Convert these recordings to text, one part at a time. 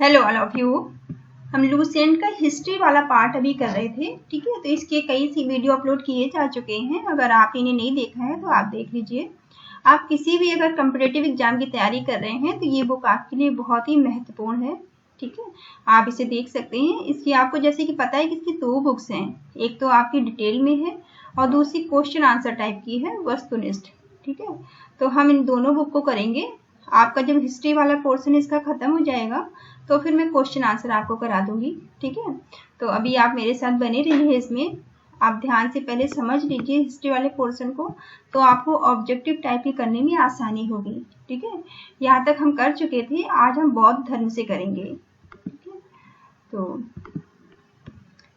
Hello all of you. हम Lucent का history वाला पार्ट अभी कर रहे थे, ठीक है। तो इसके कई सी वीडियो अपलोड किए जा चुके हैं। अगर आप इन्हें नहीं देखा है तो आप देख लीजिए। आप किसी भी अगर कॉम्पिटिटिव एग्जाम की तैयारी कर रहे हैं तो ये बुक आपके लिए बहुत ही महत्वपूर्ण है, ठीक है। आप इसे देख सकते हैं। इसकी आपको जैसे कि पता है कि इसकी दो बुक्स हैं, एक तो आपकी डिटेल में है और दूसरी क्वेश्चन आंसर टाइप की है, वस्तुनिष्ठ, ठीक है। तो हम इन दोनों बुक को करेंगे। आपका जब हिस्ट्री वाला पोर्शन इसका खत्म हो जाएगा तो फिर मैं क्वेश्चन आंसर आपको करा दूंगी, ठीक है। तो अभी आप मेरे साथ बने रहिए इसमें। आप ध्यान से पहले समझ लीजिए हिस्ट्री वाले पोर्शन को, तो आपको ऑब्जेक्टिव टाइप की करने में आसानी होगी, ठीक है। यहाँ तक हम कर चुके थे, आज हम बौद्ध धर्म से करेंगे, ठीक है। तो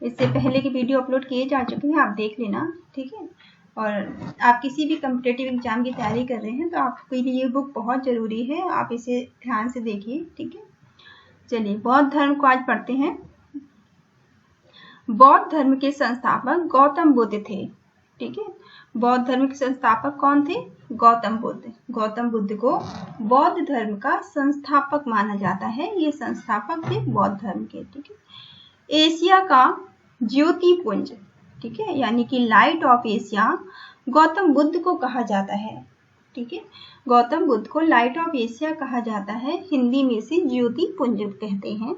इससे पहले की वीडियो अपलोड किए जा चुके हैं, आप देख लेना, ठीक है। और आप किसी भी कॉम्पिटिटिव एग्जाम की तैयारी कर रहे हैं तो आपके लिए ये बुक बहुत ज़रूरी है, आप इसे ध्यान से देखिए, ठीक है। चलिए बौद्ध धर्म को आज पढ़ते हैं। बौद्ध धर्म के संस्थापक गौतम बुद्ध थे, ठीक है। बौद्ध धर्म के संस्थापक कौन थे? गौतम बुद्ध। गौतम बुद्ध को बौद्ध धर्म का संस्थापक माना जाता है। ये संस्थापक थे बौद्ध धर्म के, ठीक है। एशिया का ज्योतिपुंज, ठीक है, यानी कि light of Asia Gautam Buddha को कहा जाता है, ठीक है। गौतम बुद्ध को लाइट ऑफ एशिया कहा जाता है, हिंदी में से ज्योतिपुंज कहते हैं।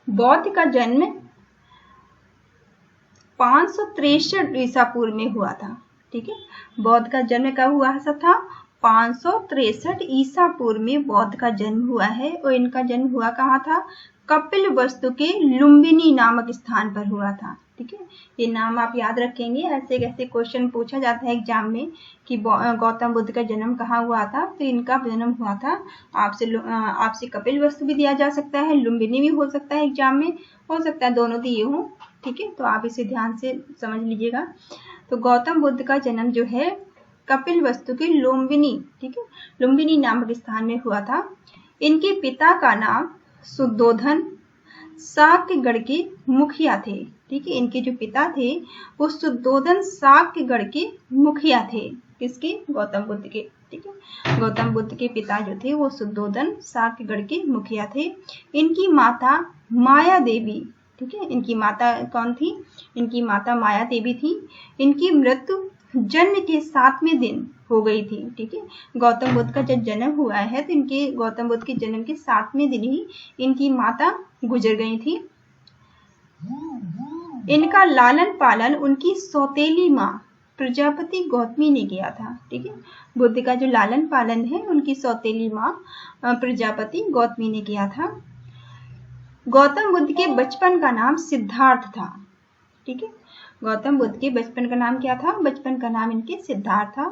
बौद्ध का जन्म 563 ईसा पूर्व में हुआ था, ठीक है। बौद्ध का जन्म कब हुआ था? 563 ईसा पूर्व में बौद्ध का जन्म हुआ है। और इनका जन्म हुआ कहाँ था? कपिलवस्तु के लुम्बिनी नामक स्थान पर हुआ था, ठीक है। ये नाम आप याद रखेंगे। ऐसे कैसे क्वेश्चन पूछा जाता है एग्जाम में कि गौतम बुद्ध का जन्म कहाँ हुआ था, तो इनका जन्म हुआ था। आपसे कपिलवस्तु भी दिया जा सकता है, लुम्बिनी भी हो सकता है, एग्जाम में हो सकता है दोनों दिए हों, ठीक है। तो आप इसे ध्यान से समझ लीजिएगा। तो गौतम बुद्ध का जन्म जो है कपिलवस्तु के लुम्बिनी, ठीक है, लुम्बिनी नामक स्थान में हुआ था। इनके पिता का नाम शुद्धोधन शाक्यगढ़ के मुखिया थे, ठीक है। इनके जो पिता थे वो शुद्धोधन शाक्यगढ़ के मुखिया थे। किसके? गौतम बुद्ध के, ठीक है। गौतम बुद्ध के पिता जो थे वो शुद्धोधन शाक्यगढ़ के मुखिया थे। इनकी माता माया देवी, ठीक है। इनकी माता कौन थी? इनकी माता माया देवी थी। इनकी मृत्यु जन्म के 7वें दिन हो गई थी, ठीक है। गौतम बुद्ध का जब जन्म हुआ है तो इनके गौतम बुद्ध के जन्म के 7वें दिन ही इनकी माता गुजर गई थी। इनका लालन पालन उनकी सौतेली माँ प्रजापति गौतमी ने किया था, ठीक है। बुद्ध का जो लालन पालन है उनकी सौतेली माँ प्रजापति गौतमी ने किया था। गौतम बुद्ध के बचपन का नाम सिद्धार्थ था, ठीक है। गौतम बुद्ध के बचपन का नाम क्या था? बचपन का नाम इनके सिद्धार्थ था।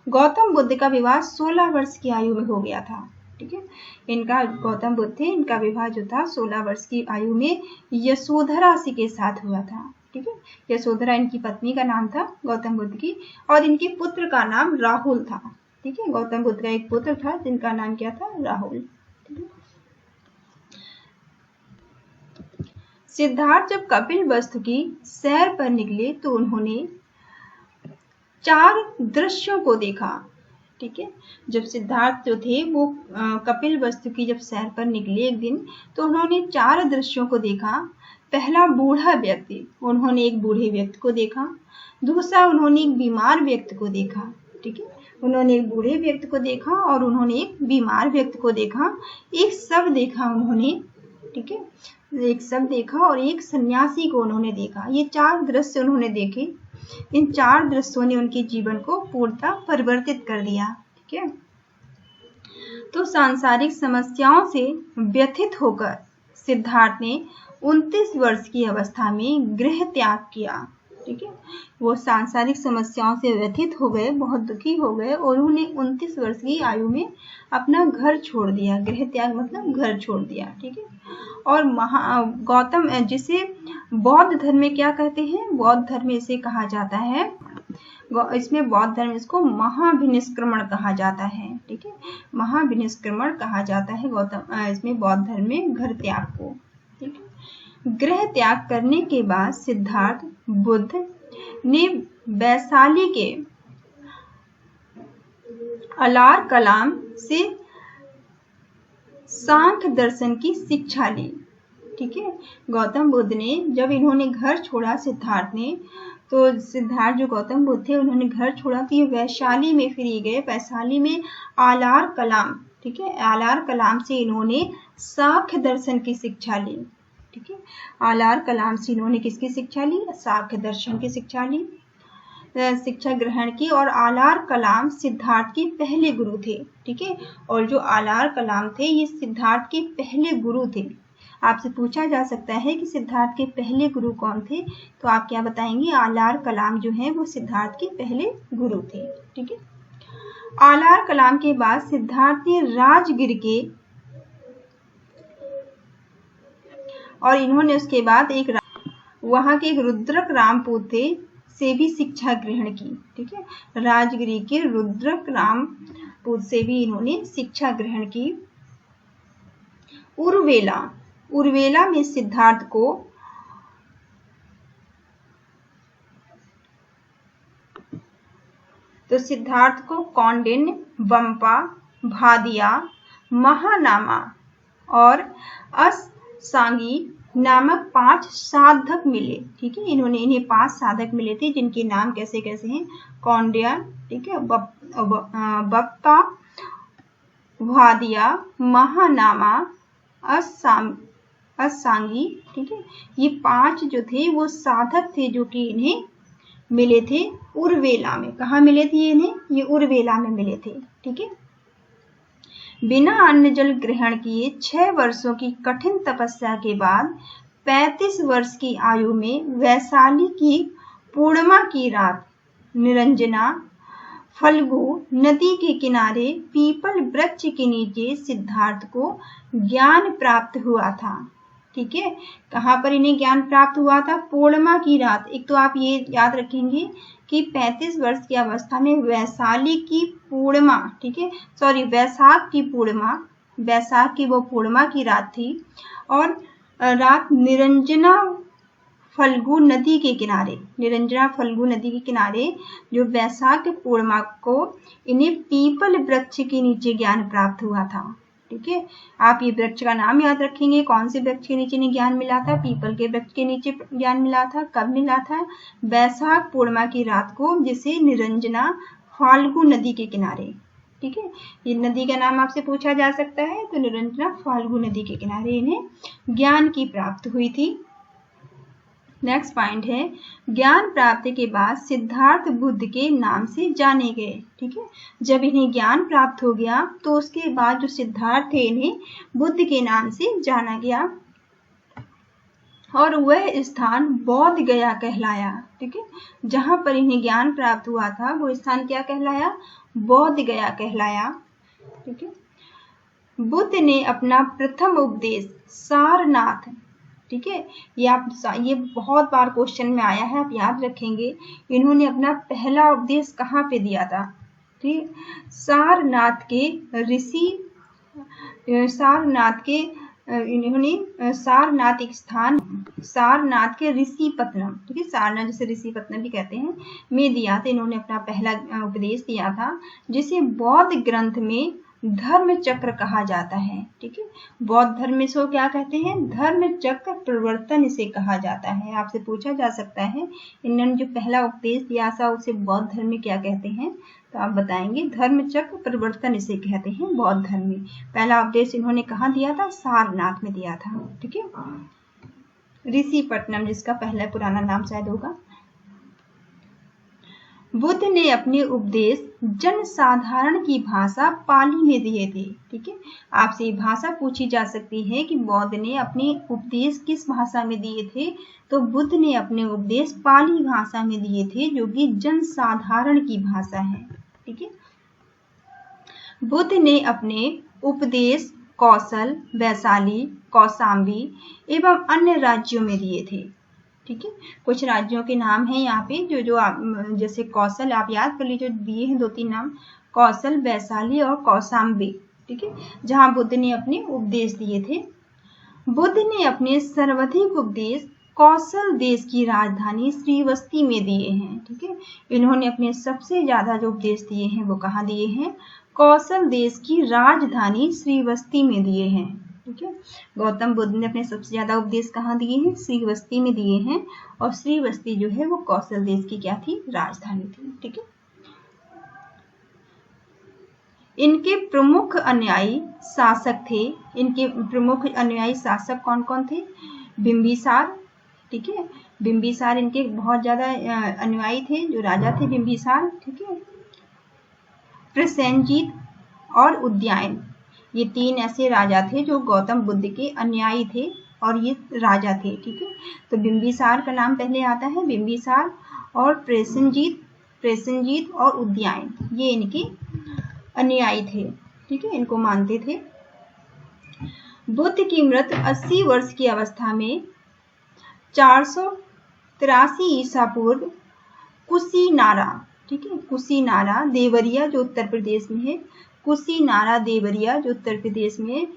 गौतम बुद्ध का विवाह 16 वर्ष की आयु में हो गया था, ठीक है। इनका गौतम बुद्ध थे, इनका विवाह जो था 16 वर्ष की आयु में यशोधरा जी के साथ हुआ था, ठीक है। यशोधरा इनकी पत्नी का नाम था गौतम बुद्ध की, और इनके पुत्र का नाम राहुल था, ठीक है। गौतम बुद्ध का एक पुत्र था जिनका नाम क्या था? राहुल, ठीक है। सिद्धार्थ जब कपिलवस्तु की सैर पर निकले तो उन्होंने 4 दृश्यों को देखा, ठीक है। जब सिद्धार्थ जो थे वो कपिलवस्तु की जब सैर पर निकले एक दिन तो उन्होंने 4 दृश्यों को देखा। पहला बूढ़ा व्यक्ति, उन्होंने एक बूढ़े व्यक्ति को देखा। दूसरा उन्होंने एक बीमार व्यक्ति को देखा, ठीक है। उन्होंने एक बूढ़े व्यक्ति को देखा और उन्होंने एक बीमार व्यक्ति को देखा। एक शव देखा उन्होंने, ठीक है, एक शव देखा और एक सन्यासी को उन्होंने देखा। ये 4 दृश्य उन्होंने देखे। इन 4 दृश्यों ने उनके जीवन को पूर्णतः परिवर्तित कर दिया, ठीक है। तो सांसारिक समस्याओं से व्यथित होकर सिद्धार्थ ने 29 वर्ष की अवस्था में गृह त्याग किया, ठीक है। वो सांसारिक समस्याओं से व्यथित हो गए, बहुत दुखी हो गए और उन्होंने 29 वर्ष की आयु में अपना घर छोड़ दिया। गृह त्याग मतलब घर छोड़ दिया, ठीक है। और गौतम जिसे बौद्ध धर्म में क्या कहते हैं? बौद्ध धर्म में इसे कहा जाता है, इसमें बौद्ध धर्म इसको महाभिनिष्क्रमण कहा जाता है, ठीक है। महाभिनिष्क्रमण कहा जाता है गौतम इसमें बौद्ध धर्म में घर त्याग को, ठीक है। गृह त्याग करने के बाद सिद्धार्थ बुद्ध ने वैशाली के अलार कलाम से सांख्य दर्शन की शिक्षा ली। ठीक है, गौतम बुद्ध ने जब इन्होंने घर छोड़ा सिद्धार्थ ने, तो सिद्धार्थ जो गौतम बुद्ध थे उन्होंने घर छोड़ा तो ये वैशाली में फिर ये गए। वैशाली में आलार कलाम, ठीक है, आलार कलाम से इन्होंने सांख्य दर्शन की शिक्षा ली। ठीक है, आलार कलाम से इन्होंने किसकी शिक्षा ली? सांख्य दर्शन की शिक्षा ली, शिक्षा ग्रहण की। और आलार कलाम सिद्धार्थ के पहले गुरु थे। ठीक है, और जो आलार कलाम थे ये सिद्धार्थ के पहले गुरु थे। आपसे पूछा जा सकता है कि सिद्धार्थ के पहले गुरु कौन थे, तो आप क्या बताएंगे? आलार कलाम जो है वो सिद्धार्थ के पहले गुरु थे। ठीक है, आलार कलाम के बाद सिद्धार्थ ने राजगिर के, और इन्होंने उसके बाद वहां के एक रुद्रक रामपूत थे से भी शिक्षा ग्रहण की। ठीक है, राजगिरी के रुद्रक रामपूत से भी इन्होंने शिक्षा ग्रहण की। उर्वेला में सिद्धार्थ को कौंडिन्य, बंपा, भादिया, महानामा और असांगी नामक 5 साधक मिले। ठीक है, इन्हें 5 साधक मिले थे जिनके नाम कैसे कैसे हैं? कौंडिन्य, ठीक है, बप्पा, भादिया, महानामा, असांगी। ठीक है, ये 5 जो थे वो साधक थे जो कि इन्हें मिले थे उर्वेला में। कहाँ मिले थे इन्हें? ये उर्वेला में मिले थे। ठीक है, बिना अन्न जल ग्रहण किए 6 वर्षों की कठिन तपस्या के बाद 35 वर्ष की आयु में वैशाली की पूर्णिमा की रात निरंजना फल्गु नदी के किनारे पीपल वृक्ष के नीचे सिद्धार्थ को ज्ञान प्राप्त हुआ था। ठीक है, कहाँ पर इन्हें ज्ञान प्राप्त हुआ था? पूर्णिमा की रात। एक तो आप ये याद रखेंगे कि 35 वर्ष की अवस्था में वैशाली की पूर्णिमा, ठीक है, सॉरी वैशाख की पूर्णिमा, वैशाख की वो पूर्णिमा की रात थी, और रात निरंजना फल्गु नदी के किनारे, निरंजना फल्गु नदी के किनारे जो वैशाख पूर्णिमा को इन्हें पीपल वृक्ष के नीचे ज्ञान प्राप्त हुआ था। ठीक है, आप ये वृक्ष का नाम याद रखेंगे। कौन से वृक्ष के नीचे ज्ञान मिला था? पीपल के वृक्ष के नीचे ज्ञान मिला था। कब मिला था? वैशाख पूर्णिमा की रात को, जिसे निरंजना फाल्गु नदी के किनारे। ठीक है, ये नदी का नाम आपसे पूछा जा सकता है, तो निरंजना फाल्गु नदी के किनारे इन्हें ज्ञान की प्राप्ति हुई थी। नेक्स्ट पॉइंट है, ज्ञान प्राप्ति के बाद सिद्धार्थ बुद्ध के नाम से जाने गए। ठीक है, जब इन्हें ज्ञान प्राप्त हो गया तो उसके बाद जो सिद्धार्थ थे इन्हें बुद्ध के नाम से जाना गया, और वह स्थान बौद्ध गया कहलाया। ठीक है, जहां पर इन्हें ज्ञान प्राप्त हुआ था वो स्थान क्या कहलाया? बौद्ध गया कहलाया। ठीक है, बुद्ध ने अपना प्रथम उपदेश सारनाथ, ठीक है, ये बहुत बार क्वेश्चन में आया है, आप याद रखेंगे। इन्होंने अपना पहला उपदेश कहाँ पे दिया था? ठीक, सारनाथ के ऋषि, सारनाथ के इन्होंने सारनाथ एक स्थान, सारनाथ के ऋषिपत्तनम, ठीक है, सारनाथ जिसे ऋषिपत्तनम भी कहते हैं, में दिया था। इन्होंने अपना पहला उपदेश दिया था, जिसे बौद्ध ग्रंथ में धर्म चक्र कहा जाता है। ठीक है, बौद्ध धर्म में इसको क्या कहते हैं? धर्म चक्र प्रवर्तन इसे कहा जाता है। आपसे पूछा जा सकता है इन्होंने जो पहला उपदेश दिया था उसे बौद्ध धर्म में क्या कहते हैं, तो आप बताएंगे धर्म चक्र प्रवर्तन इसे कहते हैं बौद्ध धर्म में। पहला उपदेश इन्होंने कहाँ दिया था? सारनाथ में दिया था। ठीक है, ऋषिपत्तनम जिसका पहला पुराना नाम शायद होगा। बुद्ध ने अपने उपदेश जनसाधारण की भाषा पाली में दिए थे। ठीक है, आपसे भाषा पूछी जा सकती है कि बौद्ध ने अपने उपदेश किस भाषा में दिए थे, तो बुद्ध ने अपने उपदेश पाली भाषा में दिए थे, जो कि जनसाधारण की भाषा है। ठीक है, बुद्ध ने अपने उपदेश कौशल, वैशाली, कौशाम्बी एवं अन्य राज्यों में दिए थे। ठीक है, कुछ राज्यों के नाम हैं यहाँ पे जो आप जैसे कौशल आप याद कर लीजिए, दिए हैं 2-3 नाम, कौशल, वैशाली और कौशाम्बी। ठीक है, जहाँ बुद्ध ने अपने उपदेश दिए थे। बुद्ध ने अपने सर्वाधिक उपदेश कौशल देश की राजधानी श्रीवस्ती में दिए हैं। ठीक है, इन्होंने अपने सबसे ज्यादा जो उपदेश दिए हैं वो कहाँ दिए हैं? कौशल देश की राजधानी श्रीवस्ती में दिए हैं। ठीक है, गौतम बुद्ध ने अपने सबसे ज्यादा उपदेश कहाँ दिए हैं? श्रीवस्ती में दिए हैं, और श्रीवस्ती जो है वो कौशल देश की क्या थी? राजधानी थी। ठीक है, इनके प्रमुख अनुयायी शासक थे। इनके प्रमुख अनुयायी शासक कौन कौन थे? बिंबिसार। ठीक है, बिंबिसार इनके बहुत ज्यादा अनुयायी थे, जो राजा थे बिंबिसार। ठीक है, प्रसेनजीत और उदयन, ये तीन ऐसे राजा थे जो गौतम बुद्ध के अनुयायी थे और ये राजा थे। ठीक है, तो बिंबिसार का नाम पहले आता है, बिंबिसार, और प्रसेनजीत और उदयन, ये इनके अनुयायी थे। ठीक है, इनको मानते थे। बुद्ध की मृत्यु 80 वर्ष की अवस्था में 483 ईसा पूर्व कुशीनारा, ठीक है, कुशीनारा देवरिया जो उत्तर प्रदेश में है, कुशीनारा देवरिया जो उत्तर प्रदेश में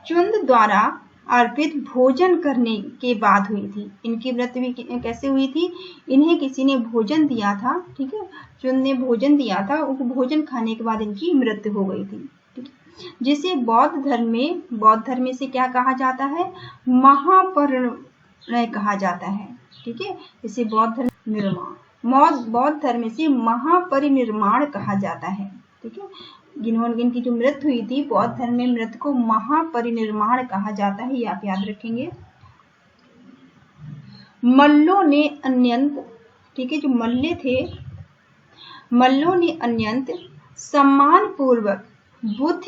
चुंद द्वारा अर्पित भोजन करने के बाद हुई थी। इनकी मृत्यु भी कैसे हुई थी? इन्हें किसी ने भोजन दिया था। ठीक है, चुंद ने भोजन दिया था, उनको भोजन खाने के बाद इनकी मृत्यु हो गई थी। ठीक है, जिसे बौद्ध धर्म में से क्या कहा जाता है? महापरिनिर्वाण कहा जाता है। ठीक है, इसे बौद्ध धर्म से महापरिनिर्वाण कहा जाता है। ठीक है, इनकी जो मृत्यु हुई थी, बौद्ध धर्म में मृत्यु को महापरिनिर्वाण कहा जाता है, ये आप याद रखेंगे। मल्लों ने अन्यंत, ठीक है, जो मल्ले थे, मल्लों ने अन्यंत सम्मान पूर्वक बुद्ध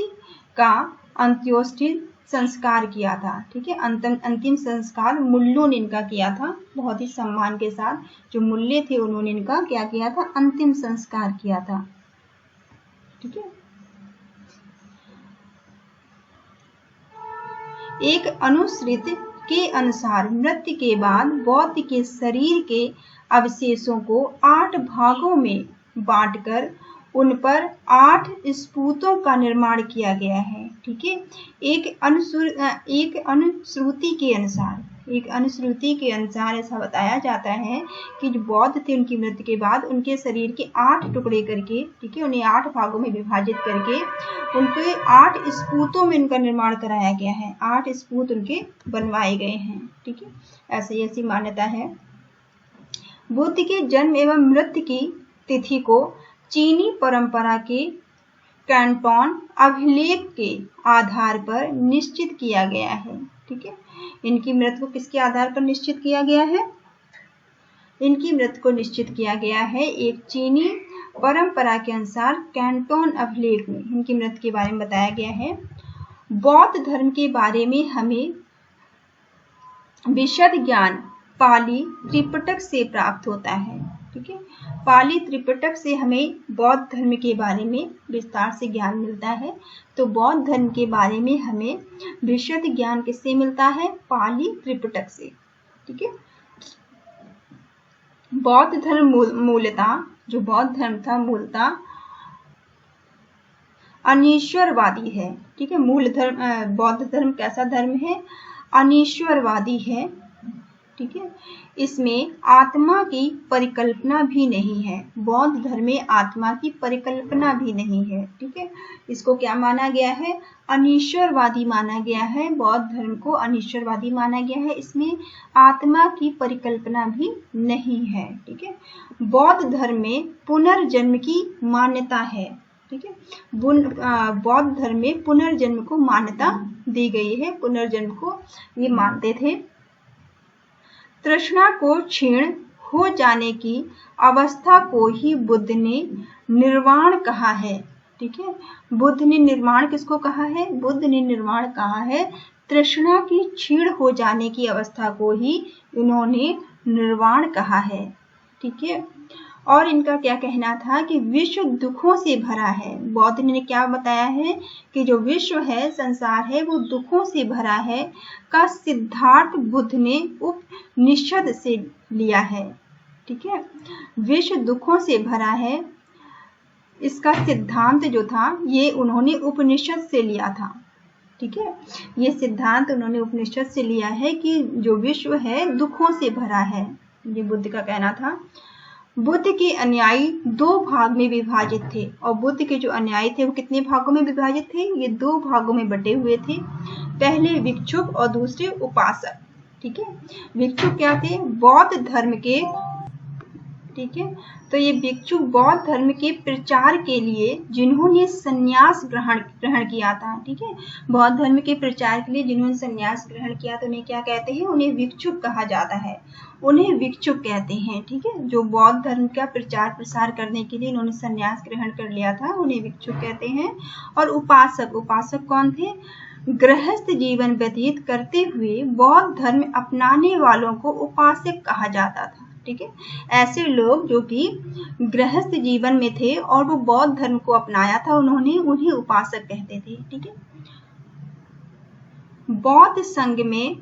का अंत्योष्टि संस्कार किया था। ठीक है, अंतिम संस्कार मुल्लों ने इनका किया था, बहुत ही सम्मान के साथ। जो मुल्ले थे उन्होंने इनका क्या किया था? अंतिम संस्कार किया था। ठीक है, एक अनुश्रुति के अनुसार मृत्यु के बाद बौद्ध के शरीर के अवशेषों को 8 भागों में बांटकर उन पर 8 स्पूतों का निर्माण किया गया है। ठीक है, एक अनुश्रुति के अनुसार ऐसा बताया जाता है कि जो बौद्ध थे उनकी मृत्यु के बाद उनके शरीर के 8 टुकड़े करके, ठीक है, उन्हें 8 भागों में विभाजित करके उनके 8 स्पूतों में उनका निर्माण कराया गया है। 8 स्पूत उनके बनवाए गए हैं। ठीक है, ऐसी मान्यता है। बुद्ध के जन्म एवं मृत्यु की तिथि को चीनी परंपरा के कैंटोन अभिलेख के आधार पर निश्चित किया गया है। ठीक है, इनकी मृत्यु को किसके आधार पर निश्चित किया गया है? इनकी मृत्यु को निश्चित किया गया है एक चीनी परंपरा के अनुसार कैंटोन अभिलेख में इनकी मृत्यु के बारे में बताया गया है। बौद्ध धर्म के बारे में हमें विशद ज्ञान पाली त्रिपिटक से प्राप्त होता है। ठीक है, पाली त्रिपिटक से हमें बौद्ध धर्म के बारे में विस्तार से ज्ञान मिलता है। तो बौद्ध धर्म के बारे में हमें विशद ज्ञान किससे मिलता है? पाली त्रिपिटक से। ठीक है, बौद्ध धर्म मूलतः, जो बौद्ध धर्म था मूलतः अनीश्वरवादी है। ठीक है, मूल धर्म बौद्ध धर्म कैसा धर्म है? अनीश्वरवादी है। ठीक है, इसमें आत्मा की परिकल्पना भी नहीं है। बौद्ध धर्म में आत्मा की परिकल्पना भी नहीं है। ठीक है, इसको क्या माना गया है? अनीश्वरवादी माना गया है। बौद्ध धर्म को अनीश्वरवादी माना गया है। इसमें आत्मा की परिकल्पना भी नहीं है। ठीक है, बौद्ध धर्म में पुनर्जन्म की मान्यता है। ठीक है, बौद्ध धर्म में पुनर्जन्म को मान्यता दी गई है। पुनर्जन्म को ये मानते थे। तृष्णा को क्षीण हो जाने की अवस्था को ही बुद्ध ने निर्वाण कहा है। ठीक है, बुद्ध ने निर्वाण किसको कहा है? बुद्ध ने निर्वाण कहा है तृष्णा की क्षीण हो जाने की अवस्था को ही उन्होंने निर्वाण कहा है। ठीक है, और इनका क्या कहना था कि विश्व दुखों से भरा है। बौद्ध ने क्या बताया है कि जो विश्व है, संसार है, वो दुखों से भरा है का सिद्धार्थ बुद्ध ने उपनिषद से लिया है। ठीक है, विश्व दुखों से भरा है, इसका सिद्धांत जो था ये उन्होंने उपनिषद से लिया था। ठीक है, ये सिद्धांत उन्होंने उपनिषद से लिया है कि जो विश्व है दुखों से भरा है, ये बुद्ध का कहना था। बुद्ध के अनुयायी 2 भाग में विभाजित थे और बुद्ध के जो अनुयायी थे वो कितने भागों में विभाजित थे? ये 2 भागों में बटे हुए थे। पहले भिक्षुक और दूसरे उपासक। ठीक है, भिक्षुक क्या थे? बौद्ध धर्म के, ठीक है, तो ये भिक्षुक बौद्ध धर्म के प्रचार के लिए जिन्होंने संन्यास ग्रहण किया था। ठीक है, बौद्ध धर्म के प्रचार के लिए जिन्होंने संन्यास ग्रहण किया तो उन्हें क्या कहते हैं? उन्हें भिक्षुक कहा जाता है, उन्हें भिक्षुक कहते हैं। ठीक है, जो बौद्ध धर्म का प्रचार प्रसार करने के लिए इन्होंने संन्यास ग्रहण कर लिया था उन्हें भिक्षुक कहते हैं। और उपासक, उपासक कौन थे? गृहस्थ जीवन व्यतीत करते हुए बौद्ध धर्म अपनाने वालों को उपासक कहा जाता था। ठीक है, ऐसे लोग जो कि गृहस्थ जीवन में थे और वो बौद्ध धर्म को अपनाया था उन्हें उपासक कहते थे। ठीक है, बौद्ध संघ में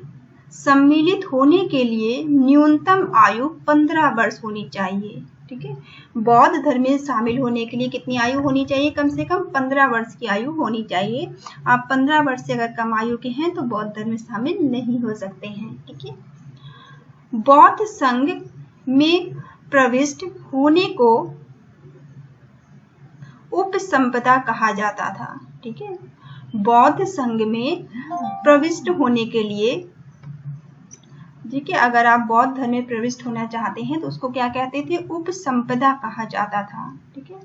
सम्मिलित होने के लिए न्यूनतम आयु 15 वर्ष होनी चाहिए। ठीक है, बौद्ध धर्म में शामिल होने के लिए कितनी आयु होनी चाहिए? कम से कम 15 वर्ष की आयु होनी चाहिए। आप 15 वर्ष से अगर कम आयु के हैं तो बौद्ध धर्म में शामिल नहीं हो सकते हैं। ठीक है, बौद्ध संघ में प्रविष्ट होने को उपसंपदा कहा जाता था। ठीक है, बौद्ध संघ में प्रविष्ट होने के लिए, ठीक है, अगर आप बौद्ध धर्म में प्रविष्ट होना चाहते हैं तो उसको क्या कहते थे? उपसंपदा कहा जाता था। ठीक है,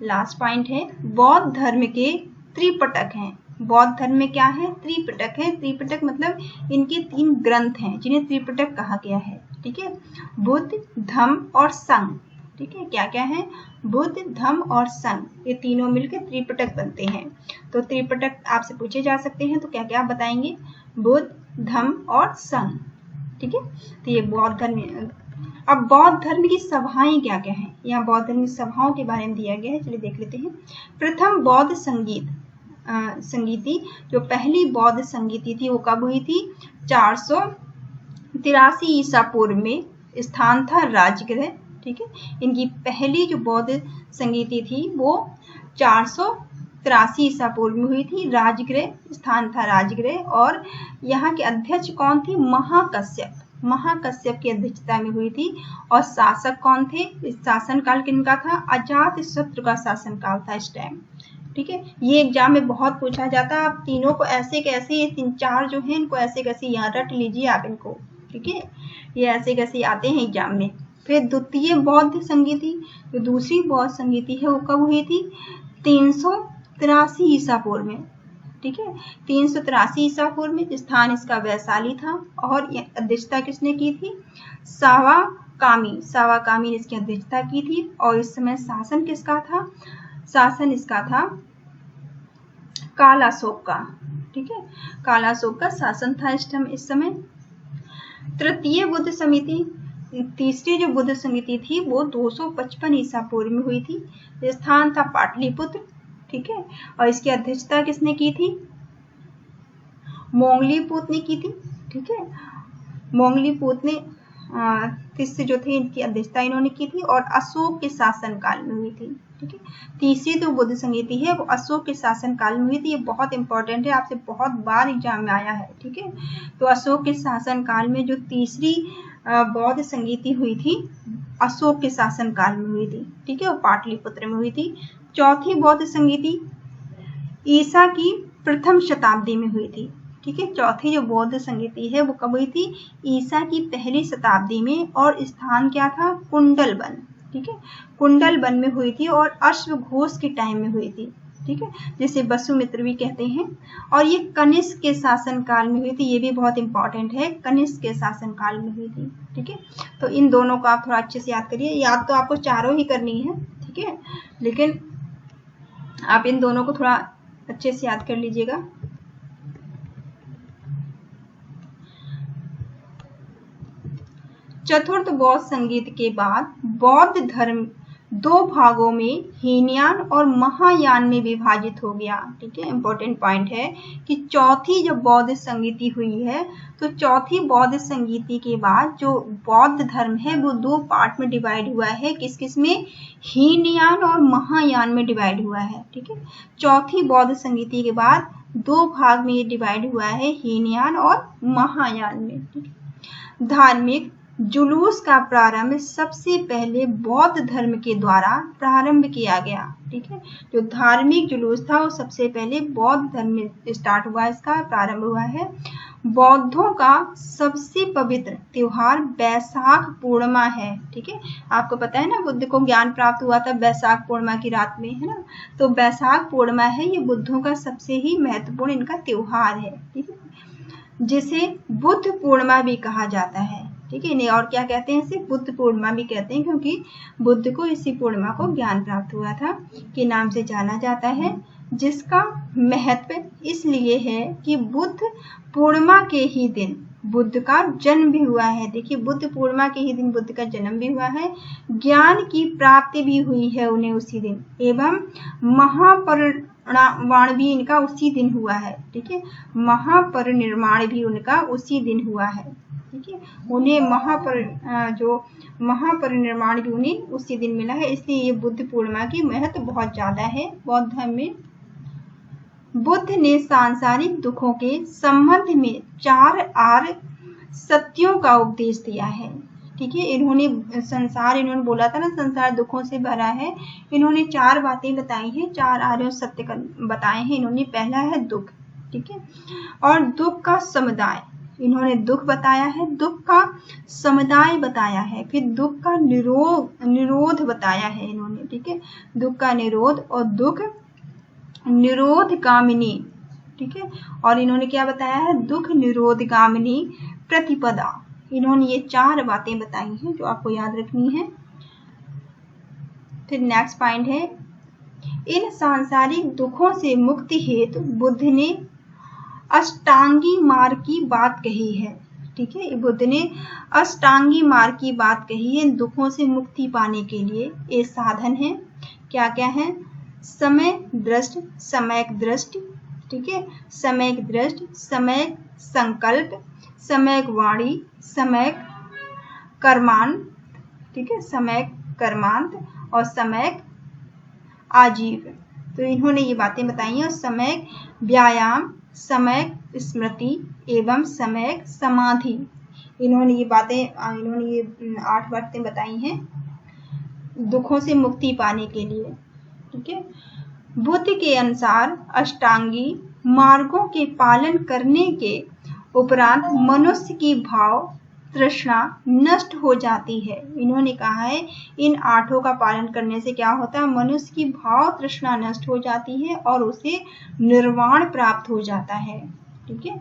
लास्ट पॉइंट है, बौद्ध धर्म के त्रिपिटक हैं। बौद्ध धर्म में क्या है? त्रिपिटक है। त्रिपिटक मतलब इनके 3 ग्रंथ हैं जिन्हें त्रिपिटक कहा गया है। ठीक है, बुद्ध, धम्म और संघ। ठीक है, क्या क्या है? बुद्ध, धम्म और संघ, ये तीनों मिलकर त्रिपिटक बनते हैं। तो त्रिपिटक आपसे पूछे जा सकते हैं तो क्या क्या आप बताएंगे? बुद्ध, धम्म और संघ। ठीक है, तो ये बौद्ध धर्म। अब बौद्ध धर्म की सभाएं क्या क्या हैं? यहाँ बौद्ध धर्म की सभाओं के बारे में दिया गया है, चलिए देख लेते हैं। प्रथम बौद्ध संगीति, जो पहली बौद्ध संगीति थी वो कब हुई थी? 483 ईसा पूर्व में। स्थान था राजगृह। ठीक है, इनकी पहली जो बौद्ध संगीति थी वो 483 ईसा पूर्व में हुई थी। राजगृह, स्थान था राजगृह। और यहाँ के अध्यक्ष कौन थी? महाकश्यप। महाकश्यप की अध्यक्षता में हुई थी। और शासक कौन थे? इस शासनकाल किनका था? अजातशत्रु का शासनकाल था इस टाइम। ठीक है, ये एग्जाम में बहुत पूछा जाता है। आप तीनों को ऐसे कैसे, ये 3-4 जो हैं इनको ऐसे कैसे याद रट लीजिए आप इनको। ठीक है, ये ऐसे कैसे आते हैं एग्जाम में। फिर द्वितीय बौद्ध संगीति, जो दूसरी बौद्ध संगीति है वो कब हुई थी? 383 ईसा पूर्व में। ठीक है, 383 ईसा पूर्व में। स्थान इसका वैशाली था। और अध्यक्षता किसने की थी? सावाकामी ने इसकी अध्यक्षता की थी। और इस समय शासन किसका था? शासन इसका था कालाशोक का। ठीक है, कालाशोक का शासन था इस समय। तृतीय बुद्ध समिति, तीसरी जो बुद्ध समिति थी वो 255 ईसा पूर्व में हुई थी। स्थान था पाटलिपुत्र। ठीक है, और इसकी अध्यक्षता किसने की थी? मोंगलीपुत ने की थी। ठीक है, मोंगलीपुत ने तीसरे जो थे इनकी अध्यक्षता इन्होंने की थी और अशोक के शासन काल में हुई थी। ठीक है, तीसरी जो बुद्ध संगीति है वो अशोक के शासन काल में हुई थी। ये बहुत इंपॉर्टेंट है, आपसे बहुत बार एग्जाम में आया है। ठीक है, तो अशोक के शासन काल में जो तीसरी बौद्ध संगीति हुई थी अशोक के शासन काल में हुई थी। ठीक है, और पाटलिपुत्र में हुई थी। चौथी बौद्ध संगीति ईसा की प्रथम शताब्दी में हुई थी। ठीक है, चौथी जो बौद्ध संगीति है वो कब हुई थी? ईसा की पहली शताब्दी में। और स्थान क्या था? कुंडलवन। ठीक है, कुंडलवन में हुई थी और अश्वघोष के टाइम में हुई थी। ठीक है, जिसे वसुमित्र भी कहते हैं। और ये कनिष्क के शासन काल में हुई थी। ये भी बहुत इंपॉर्टेंट है, कनिष्क के शासन काल में हुई थी। ठीक है, तो इन दोनों को आप थोड़ा अच्छे से याद करिए। याद तो आपको चारों ही करनी है। ठीक है, लेकिन आप इन दोनों को थोड़ा अच्छे से याद कर लीजिएगा। चतुर्थ बौद्ध संगीत के बाद बौद्ध धर्म 2 भागों में हीनयान और महायान में विभाजित हो गया। ठीक है, इंपॉर्टेंट पॉइंट है कि चौथी जब बौद्ध संगीति हुई है तो चौथी बौद्ध संगीति के बाद जो बौद्ध धर्म है वो 2 पार्ट में डिवाइड हुआ है। किस किस में? हीनयान और महायान में डिवाइड हुआ है। ठीक है, चौथी बौद्ध संगीति के बाद 2 भाग में ये डिवाइड हुआ है, हीनयान और महायान में। ठीक है, धार्मिक, जुलूस का प्रारंभ सबसे पहले बौद्ध धर्म के द्वारा प्रारंभ किया गया। ठीक है, जो धार्मिक जुलूस था वो सबसे पहले बौद्ध धर्म में स्टार्ट हुआ, इसका प्रारंभ हुआ है। बौद्धों का सबसे पवित्र त्योहार बैसाख पूर्णिमा है। ठीक है, आपको पता है ना बुद्ध को ज्ञान प्राप्त हुआ था बैसाख पूर्णिमा की रात में, है ना। तो बैसाख पूर्णिमा है, ये बुद्धों का सबसे ही महत्वपूर्ण इनका त्योहार है। ठीक है, जिसे बुद्ध पूर्णिमा भी कहा जाता है। ठीक है, इन्हें और क्या कहते हैं, इसे बुद्ध पूर्णिमा भी कहते हैं, क्योंकि बुद्ध को इसी पूर्णिमा को ज्ञान प्राप्त हुआ था के नाम से जाना जाता है। जिसका महत्व इसलिए है कि बुद्ध पूर्णिमा के ही दिन बुद्ध का जन्म भी हुआ है। देखिए, बुद्ध पूर्णिमा के ही दिन बुद्ध का जन्म भी हुआ है, ज्ञान की प्राप्ति भी हुई है उन्हें उसी दिन, एवं महापरिनिर्वाण भी इनका उसी दिन हुआ है। ठीक है, महापरिनिर्वाण भी उनका उसी दिन हुआ है। ठीक है, उन्हें महापरिनिर्वाण भी उन्हें उसी दिन मिला है, इसलिए ये बुद्ध पूर्णिमा की महत्व बहुत ज्यादा है बौद्ध धर्म में। बुद्ध ने सांसारिक दुखों के संबंध में 4 आर्य सत्यों का उपदेश दिया है। ठीक है, इन्होंने बोला था ना संसार दुखों से भरा है, इन्होंने 4 बातें बताई हैं, 4 आर्य सत्य बताए हैं इन्होंने। पहला है दुख, ठीक है, और दुख का समुदाय, इन्होंने दुख बताया है, दुख का समुदाय बताया है, फिर दुख का निरोध बताया है इन्होंने। ठीक है, दुख का निरोध और दुख निरोधगामिनी। ठीक है, और इन्होंने क्या बताया है, दुख निरोधगामिनी प्रतिपदा। इन्होंने ये 4 बातें बताई हैं जो आपको याद रखनी है। फिर नेक्स्ट पॉइंट है, इन सांसारिक दुखों से मुक्ति हेतु बुद्ध ने अष्टांगी मार्ग की बात कही है। ठीक है, बुद्ध ने अष्टांगी मार्ग की बात कही है, इन दुखों से मुक्ति पाने के लिए ये साधन है। क्या क्या है, समय दृष्टि, सम्यक दृष्टि, ठीक है, सम्यक दृष्टि, सम्यक संकल्प, सम्यक वाणी, सम्यक कर्मांत, ठीक है, सम्यक कर्मांत और सम्यक आजीव। तो इन्होंने ये बातें बताई हैं, और सम्यक व्यायाम, सम्यक स्मृति एवं सम्यक समाधि। इन्होंने ये 8 बातें बताई हैं दुखों से मुक्ति पाने के लिए। ठीक है, बुद्ध के अनुसार अष्टांगी मार्गों के पालन करने के उपरांत मनुष्य की भाव तृष्णा नष्ट हो जाती है। इन्होंने कहा है इन 8 का पालन करने से क्या होता है, मनुष्य की भाव तृष्णा नष्ट हो जाती है और उसे निर्वाण प्राप्त हो जाता है। ठीक है,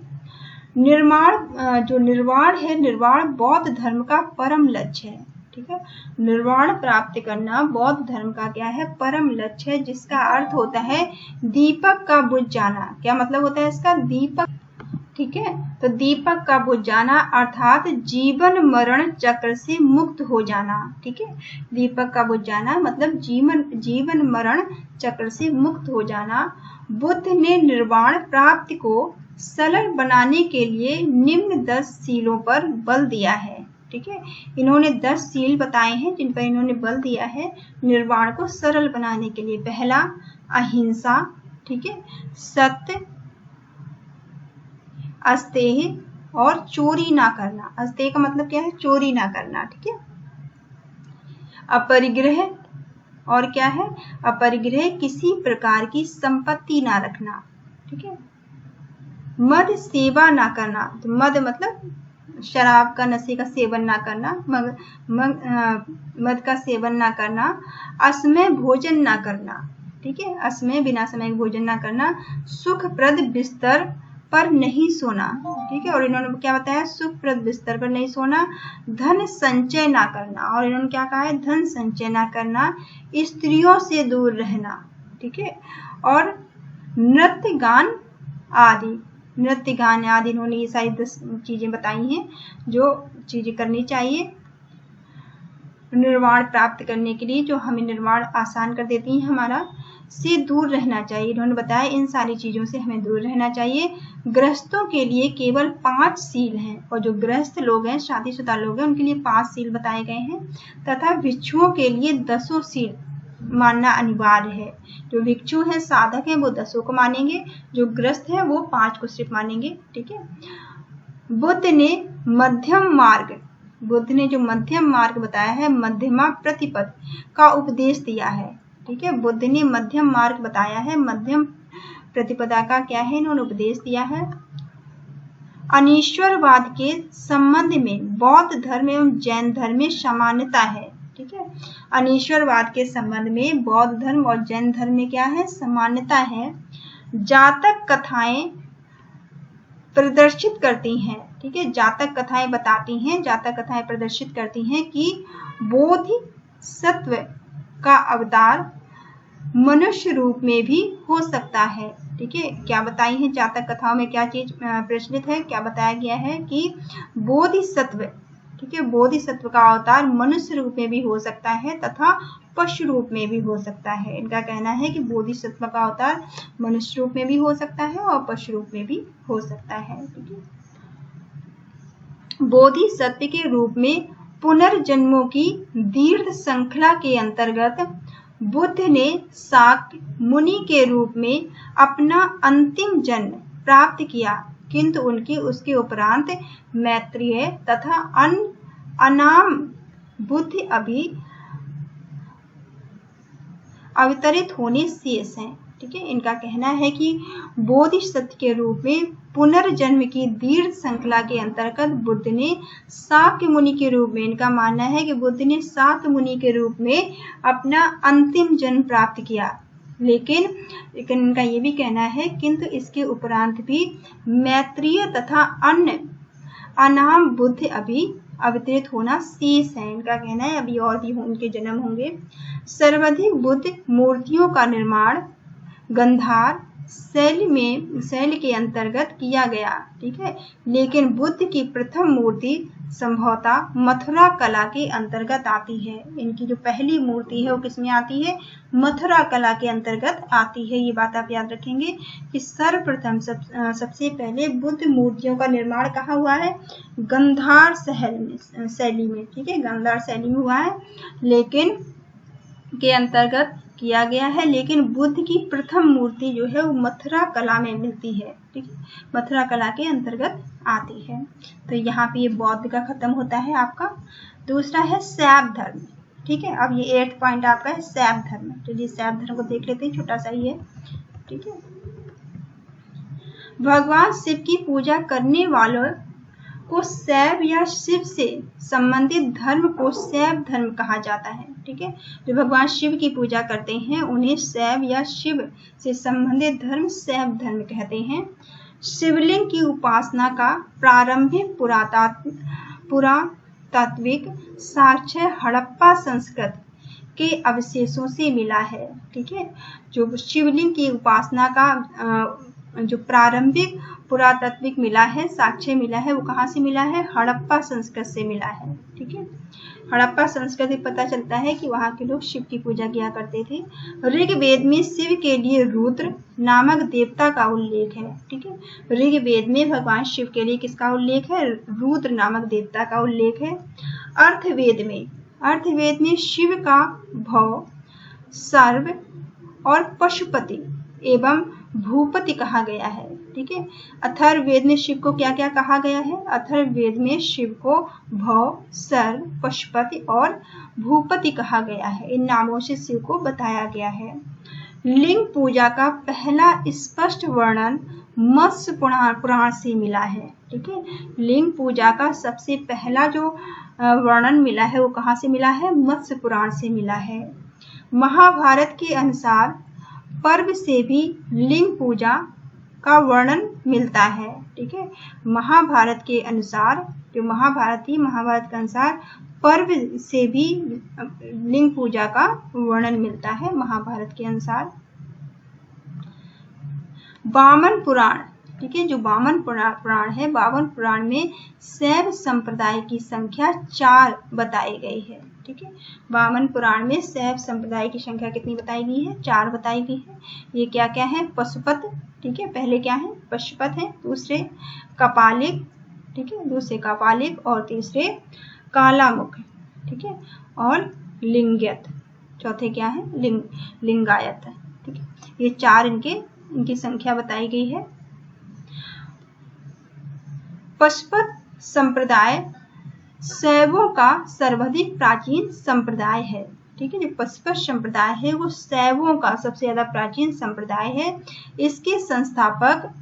निर्वाण है, निर्वाण बौद्ध धर्म का परम लक्ष्य है। ठीक है, निर्वाण प्राप्त करना बौद्ध धर्म का क्या है, परम लक्ष्य है, जिसका अर्थ होता है दीपक का बुझ जाना। क्या मतलब होता है इसका, दीपक। ठीक है, तो दीपक का बुझ जाना अर्थात जीवन मरण चक्र से मुक्त हो जाना। ठीक है, दीपक का बुझ जाना मतलब जीवन मरण चक्र से मुक्त हो जाना। बुद्ध ने निर्वाण प्राप्ति को सरल बनाने के लिए निम्न 10 सीलों पर बल दिया है। ठीक है, इन्होंने 10 सील बताए हैं जिन पर इन्होंने बल दिया है निर्वाण को सरल बनाने के लिए। पहला अहिंसा, ठीक है, सत्य, अस्तेय और चोरी ना करना। अस्तेय का मतलब क्या है, चोरी ना करना। ठीक है, अपरिग्रह, और क्या है, अपरिग्रह, किसी प्रकार की संपत्ति ना रखना। ठीक है, मद सेवा ना करना, तो मद मतलब शराब का, नशे का सेवन ना करना, मद का सेवन ना करना, असमय भोजन ना करना। ठीक है, असमय बिना समय भोजन ना करना, सुखप्रद बिस्तर पर नहीं सोना। ठीक है, और इन्होंने क्या बताया, सुखप्रद बिस्तर पर नहीं सोना, धन संचय ना करना, और इन्होंने क्या कहा है, धन संचय ना करना, स्त्रियों से दूर रहना। ठीक है, और नृत्य गान आदि इन्होंने ये सारी 10 चीजें बताई हैं जो चीजें करनी चाहिए निर्वाण प्राप्त करने के लिए, जो हमें निर्वाण आसान कर देती हैं, हमारा से दूर रहना चाहिए। इन्होंने बताया इन सारी चीजों से हमें दूर रहना चाहिए। गृहस्थों के लिए केवल 5 सील हैं, और जो गृहस्थ लोग हैं, शादीशुदा लोग हैं, उनके लिए 5 सील बताए गए हैं, तथा भिक्षुओं के लिए 10 सील मानना अनिवार्य है। जो भिक्षु हैं, साधक हैं, वो 10 को मानेंगे, जो गृहस्थ हैं वो 5 को सिर्फ मानेंगे। ठीक है, बुद्ध ने मध्यम मार्ग बुद्ध ने जो मध्यम मार्ग बताया है, मध्यमा प्रतिपद का उपदेश दिया है। ठीक है, बुद्ध ने मध्यम मार्ग बताया है, मध्यम प्रतिपदा का क्या है, इन्होंने उपदेश दिया है। अनीश्वरवाद के संबंध में बौद्ध धर्म एवं जैन धर्म में समानता है। ठीक है, अनीश्वरवाद के संबंध में बौद्ध धर्म और जैन धर्म में क्या है, समानता है। जातक कथाएं प्रदर्शित करती हैं, ठीक है, जातक कथाएं बताती हैं, जातक कथाएं प्रदर्शित करती हैं कि बोधिसत्व का अवतार मनुष्य रूप में भी हो सकता है। ठीक है, क्या बताई है जातक कथाओं में, क्या चीज प्रचलित है, क्या बताया गया है कि बोधिसत्व, ठीक है, बोधिसत्व का अवतार मनुष्य रूप में भी हो सकता है तथा पशु रूप में भी हो सकता है। इनका कहना है कि बोधिसत्व का अवतार मनुष्य रूप में भी हो सकता है और पशु रूप में भी हो सकता है। ठीक है, बोधिसत्व के रूप में पुनर्जन्मों की दीर्घ श्रृंखला के अंतर्गत बुद्ध ने शाक्य मुनि के रूप में अपना अंतिम जन्म प्राप्त किया, किंतु उनकी उसके उपरांत मैत्रेय तथा अनाम बुद्धि अभी अवतरित होने शेष हैं। ठीक है, इनका कहना है कि बोधिसत्व के रूप में पुनर्जन्म की दीर्घ श्रृंखला के अंतर्गत बुद्ध ने शाक्य मुनि के रूप में, इनका मानना है कि बुद्ध ने शाक्य मुनि के रूप में अपना अंतिम जन्म प्राप्त किया, लेकिन इनका ये भी कहना है किंतु इसके उपरांत भी मैत्रेय तथा अन्य अनाम बुद्ध अभी अवतरित होना शेष है। इनका कहना है अभी और भी उनके जन्म होंगे। सर्वाधिक बुद्ध मूर्तियों का निर्माण गंधार शैली के अंतर्गत किया गया। ठीक है, लेकिन बुद्ध की प्रथम मूर्ति संभवतः मथुरा कला के अंतर्गत आती है। इनकी जो पहली मूर्ति है वो किसमें आती है, मथुरा कला के अंतर्गत आती है। ये बात आप याद रखेंगे कि सर्वप्रथम सबसे पहले बुद्ध मूर्तियों का निर्माण कहाँ हुआ है, गंधार शैली में। ठीक है, गंधार शैली में हुआ है, लेकिन के अंतर्गत किया गया है, लेकिन बुद्ध की प्रथम मूर्ति जो है वो मथुरा कला में मिलती है। ठीक है, मथुरा कला के अंतर्गत आती है। तो यहाँ पे ये बौद्ध का खत्म होता है आपका। दूसरा है शैव धर्म। ठीक है, अब ये 8th पॉइंट आपका है शैव धर्म। चलिए शैव धर्म को देख लेते हैं, छोटा सा ही है। ठीक है, भगवान शिव की पूजा करने वालों को शैव या शिव से संबंधित धर्म को शैव धर्म कहा जाता है। ठीक है, जो भगवान शिव की पूजा करते हैं उन्हें शैव या शिव से संबंधित धर्म शैव धर्म कहते हैं। शिवलिंग की उपासना का प्रारंभिक पुरातात्विक साक्ष्य हड़प्पा संस्कृति के अवशेषों से मिला है। ठीक है, जो शिवलिंग की उपासना का जो प्रारंभिक पुरातात्विक मिला है, साक्ष्य मिला है, वो कहाँ से मिला है, हड़प्पा संस्कृति से मिला है। ठीक है, हड़प्पा संस्कृति पता चलता है कि वहाँ के लोग शिव की पूजा किया करते थे। ऋग्वेद में शिव के लिए रुद्र नामक देवता का उल्लेख है। ठीक है, ऋग्वेद में भगवान शिव के लिए किसका उल्लेख है, रुद्र नामक देवता का उल्लेख है। अर्थवेद में शिव का भव, सर्व और पशुपति एवं भूपति कहा गया है। ठीक है, अथर्ववेद में शिव को क्या क्या कहा गया है, अथर्ववेद में शिव को भव, सर्व, पशुपति और भूपति कहा गया है। इन नामों से शिव को बताया गया है। लिंग पूजा का पहला स्पष्ट वर्णन मत्स्य पुराण से मिला है। ठीक है, लिंग पूजा का सबसे पहला जो वर्णन मिला है वो कहाँ से मिला है, मत्स्य पुराण से मिला है। महाभारत के अनुसार पर्व से भी लिंग पूजा का वर्णन मिलता है। ठीक है, महाभारत के अनुसार, जो महाभारत के अनुसार पर्व से भी लिंग पूजा का वर्णन मिलता है महाभारत के अनुसार। वामन पुराण, ठीक है, जो वामन पुराण है, वामन पुराण में शैव संप्रदाय की संख्या 4 बताई गई है। ठीक है, वामन पुराण में शैव संप्रदाय की संख्या कितनी बताई गई है, 4 बताई गई है। ये क्या क्या है, पशुपत, ठीक है, पहले क्या है, पशुपत है, दूसरे कपालिक, ठीक है, दूसरे कपालिक और तीसरे कालामुख, ठीक है, और लिंगयत, चौथे क्या है, लिंगायत। ठीक है, ये 4 इनकी संख्या बताई गई है। पशुपत संप्रदाय शैवों का सर्वाधिक प्राचीन संप्रदाय है। ठीक है, जो पशुपत संप्रदाय है वो शैवों का सबसे ज्यादा प्राचीन संप्रदाय है। इसके संस्थापक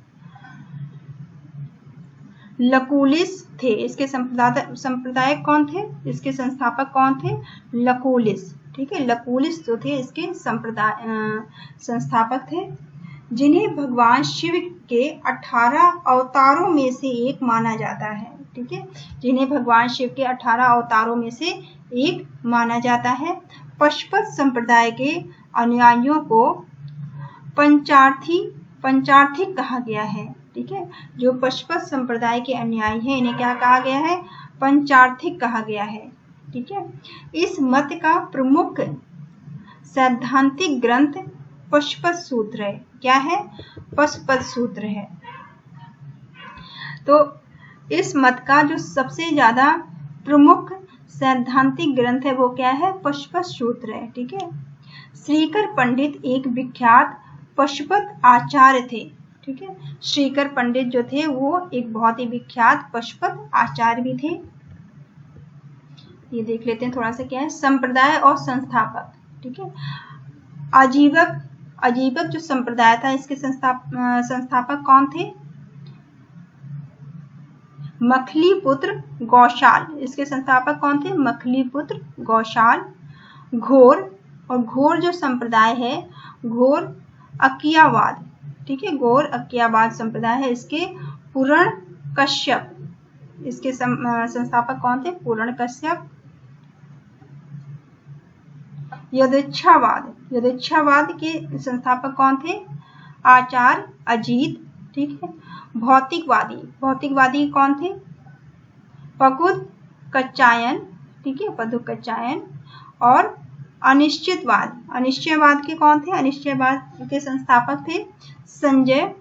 लकुलिस थे। इसके संप्रदाय कौन थे? इसके संस्थापक कौन थे? लकुलिस। ठीक है, लकुलिस जो थे इसके संस्थापक थे, जिन्हें भगवान शिव के 18 अवतारों में से एक माना जाता है। ठीक है, जिन्हें भगवान शिव के 18 अवतारों में से एक माना जाता है। पशुपत संप्रदाय के अनुयायियों को पंचार्थिक कहा गया है। ठीक है, जो पशुपत संप्रदाय के अनुयायी हैं इन्हें क्या कहा गया है? पंचार्थिक कहा गया है। ठीक है, इस मत का प्रमुख सैद्धांतिक ग्रंथ पशुपत सूत्र है। क्या है? पशुपत सूत्र है। तो इस मत का जो सबसे ज्यादा प्रमुख सैद्धांतिक ग्रंथ है वो क्या है? पशुपत सूत्र है। ठीक है, श्रीकर पंडित एक विख्यात पशुपत आचार्य थे। ठीक है, श्रीकर पंडित जो थे वो एक बहुत ही विख्यात पशुपत आचार्य भी थे। ये देख लेते हैं थोड़ा सा क्या है संप्रदाय और संस्थापक। ठीक है, अजीवक जो संप्रदाय था इसके संस्थापक कौन थे? मखलीपुत्र गौशाल। इसके संस्थापक कौन थे? मखलीपुत्र गौशाल। घोर जो संप्रदाय है, घोर अकियावाद। ठीक है, घोर अकियावाद संप्रदाय है, इसके पूर्ण कश्यप। इसके संस्थापक कौन थे? पूर्ण कश्यप। यदेच्छावाद के संस्थापक कौन थे? आचार्य अजीत। ठीक है, भौतिकवादी कौन थे? पकुद कच्चायन। ठीक है, पदुक कच्चायन। और अनिश्चयवाद के कौन थे? अनिश्चयवाद के संस्थापक थे संजय।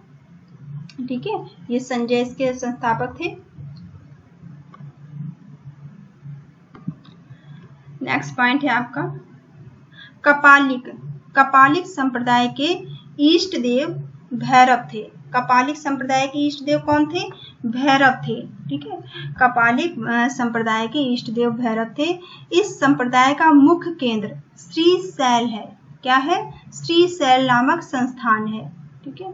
ठीक है, ये संजय इसके संस्थापक थे। नेक्स्ट पॉइंट है आपका कपालिक संप्रदाय के इष्ट देव भैरव थे। कपालिक संप्रदाय के इष्ट देव कौन थे? भैरव थे। ठीक है, कपालिक संप्रदाय के इष्ट देव भैरव थे। इस संप्रदाय का मुख्य केंद्र श्रीशैल है। क्या है? श्रीशैल नामक संस्थान है। ठीक है,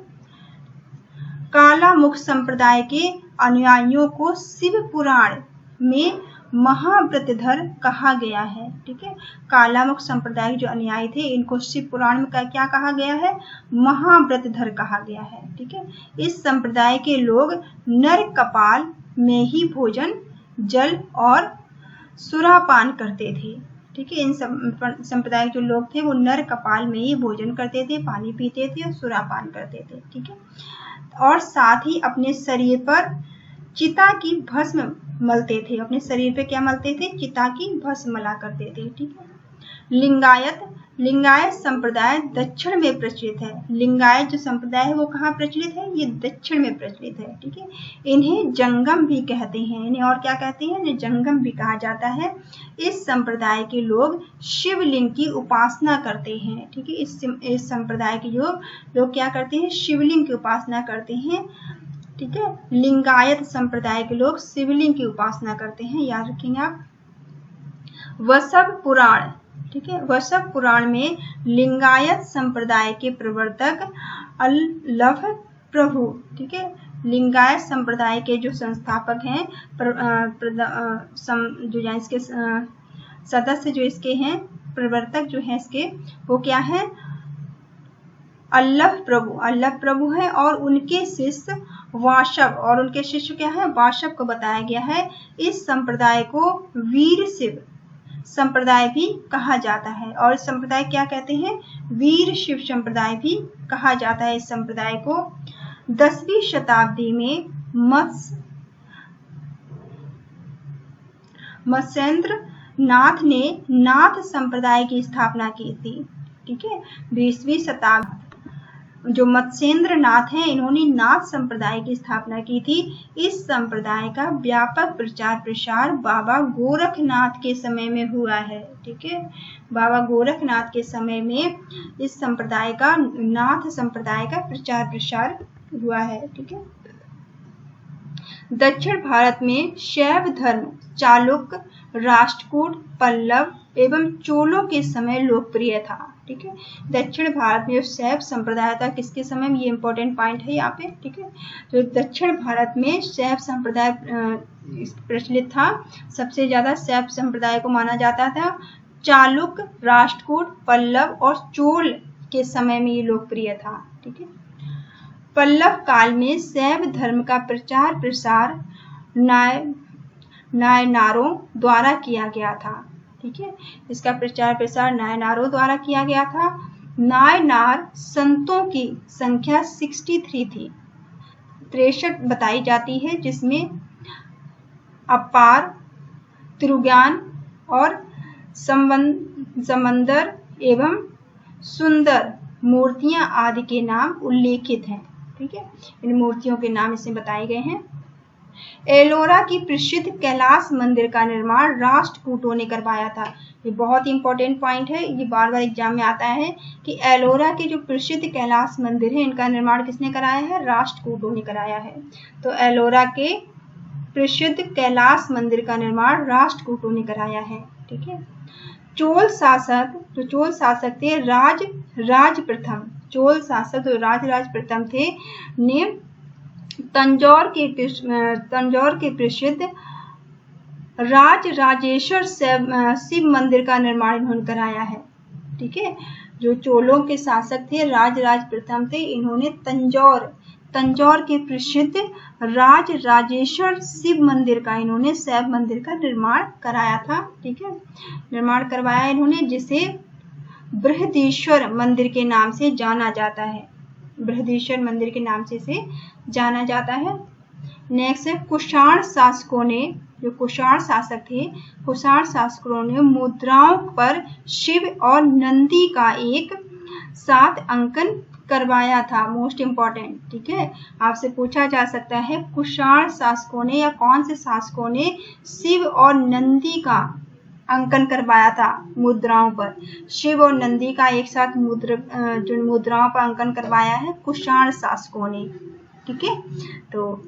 कालामुख संप्रदाय के अनुयायियों को शिव पुराण में महाव्रतधर कहा गया है। ठीक है, कालामुख संप्रदाय के जो अनुयायी थे इनको शिव पुराण में क्या कहा गया है? महाव्रतधर कहा गया है। ठीक है, इस संप्रदाय के लोग नर कपाल में ही भोजन, जल और सुरापान करते थे। ठीक है, इन संप्रदाय के जो लोग थे वो नर कपाल में ही भोजन करते थे, पानी पीते थे और सुरापान करते थे। ठीक है, और साथ ही अपने शरीर पर चिता की भस्म मलते थे। अपने शरीर पे क्या मलते थे? चिता की भस्म मला करते थे। ठीक है, लिंगायत संप्रदाय दक्षिण में प्रचलित है। लिंगायत जो संप्रदाय है वो कहाँ प्रचलित है? ये दक्षिण में प्रचलित है। ठीक है, इन्हें जंगम भी कहते हैं। इन्हें और क्या कहते हैं? इन्हें जंगम भी कहा जाता है। इस संप्रदाय के लोग शिवलिंग की उपासना करते हैं। ठीक है, इस संप्रदाय के लोग क्या करते हैं? शिवलिंग की उपासना करते हैं। ठीक है, लिंगायत संप्रदाय के लोग शिवलिंग की उपासना करते हैं, याद रखेंगे आप। वसव पुराण। ठीक है, वसव पुराण में लिंगायत संप्रदाय के प्रवर्तक अल्लभ प्रभु। ठीक है, लिंगायत संप्रदाय के जो संस्थापक हैं जो इसके सदस्य जो इसके हैं, प्रवर्तक जो है इसके, वो क्या है? अल्लभ प्रभु है। और उनके शिष्य वाशव, और उनके शिष्य क्या है? वाशव को बताया गया है। इस संप्रदाय को वीर शिव संप्रदाय भी कहा जाता है। और इस संप्रदाय क्या कहते हैं? वीर शिव संप्रदाय भी कहा जाता है इस संप्रदाय को। 10वीं शताब्दी में मत्स्येंद्र नाथ ने नाथ संप्रदाय की स्थापना की थी। ठीक है, 20वीं शताब्दी जो मत्स्येंद्र नाथ हैं इन्होंने नाथ संप्रदाय की स्थापना की थी। इस संप्रदाय का व्यापक प्रचार प्रसार बाबा गोरखनाथ के समय में हुआ है। ठीक है, बाबा गोरखनाथ के समय में इस संप्रदाय का, नाथ संप्रदाय का प्रचार प्रसार हुआ है। ठीक है, दक्षिण भारत में शैव धर्म चालुक्य, राष्ट्रकूट, पल्लव एवं चोलों के समय लोकप्रिय था। ठीक है, दक्षिण भारत में जो शैव संप्रदाय था किसके समय में, ये इंपॉर्टेंट पॉइंट है यहाँ पे। ठीक है, जो दक्षिण भारत में शैव संप्रदाय प्रचलित था, सबसे ज्यादा शैव संप्रदाय को माना जाता था चालुक्य, राष्ट्रकूट, पल्लव और चोल के समय में ये लोकप्रिय था। ठीक है, पल्लव काल में शैव धर्म का प्रचार प्रसार नायनारों द्वारा किया गया था। ठीक है, इसका प्रचार प्रसार नायनारों द्वारा किया गया था। नायनार संतों की संख्या 63 थी, 63 बताई जाती है, जिसमें अपार, त्रिज्ञान और समंदर एवं सुंदर मूर्तियां आदि के नाम उल्लेखित हैं। ठीक है, इन मूर्तियों के नाम इसमें बताए गए हैं। एलोरा की प्रसिद्ध कैलाश मंदिर का निर्माण राष्ट्रकूटों ने करवाया था। ये बहुत इंपॉर्टेंट पॉइंट है, ये बार बार एग्जाम में आता है कि एलोरा के जो प्रसिद्ध कैलाश मंदिर है इनका निर्माण किसने कराया है, राष्ट्रकूटों ने कराया है। तो एलोरा के प्रसिद्ध कैलाश मंदिर का निर्माण राष्ट्रकूटों ने कराया है। ठीक है, चोल शासक, जो चोल शासक थे राज प्रथम, चोल शासक जो राज प्रथम थे ने तंजौर के प्रसिद्ध राजेश्वर शिव मंदिर का निर्माण इन्होंने कराया है। ठीक है, जो चोलों के शासक थे राज प्रथम थे, इन्होंने तंजौर के प्रसिद्ध राजेश्वर शिव मंदिर का, इन्होंने शैव मंदिर का निर्माण कराया था। ठीक है, निर्माण करवाया इन्होंने, जिसे बृहदीश्वर मंदिर के नाम से जाना जाता है, बृहदीश्वर मंदिर के नाम से इसे जाना जाता है। नेक्स्ट है कुषाण शासकों ने, जो कुषाण शासक थे, कुषाण शासकों ने मुद्राओं पर शिव और नंदी का एक साथ अंकन करवाया था। Most important. ठीक है, आपसे पूछा जा सकता है कुषाण शासकों ने या कौन से शासकों ने शिव और नंदी का अंकन करवाया था मुद्राओं पर, शिव और नंदी का एक साथ जो मुद्राओं पर अंकन करवाया है कुषाण शासकों ने। ठीक है, तो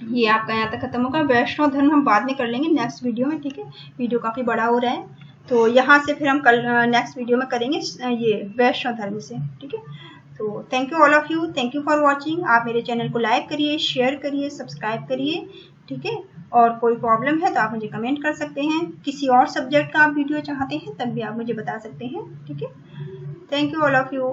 ये आपका यहाँ तक खत्म होगा। वैष्णव धर्म हम बाद में कर लेंगे नेक्स्ट वीडियो में। ठीक है, वीडियो काफी बड़ा हो रहा है, तो यहाँ से फिर हम कल नेक्स्ट वीडियो में करेंगे ये वैष्णव धर्म से। ठीक है, तो thank you all of you, thank you for watching. आप मेरे चैनल को लाइक करिए, शेयर करिए, सब्सक्राइब करिए। ठीक है, और कोई प्रॉब्लम है तो आप मुझे कमेंट कर सकते हैं, किसी और सब्जेक्ट का आप वीडियो चाहते हैं तब भी आप मुझे बता सकते हैं। ठीक है, thank you all of you.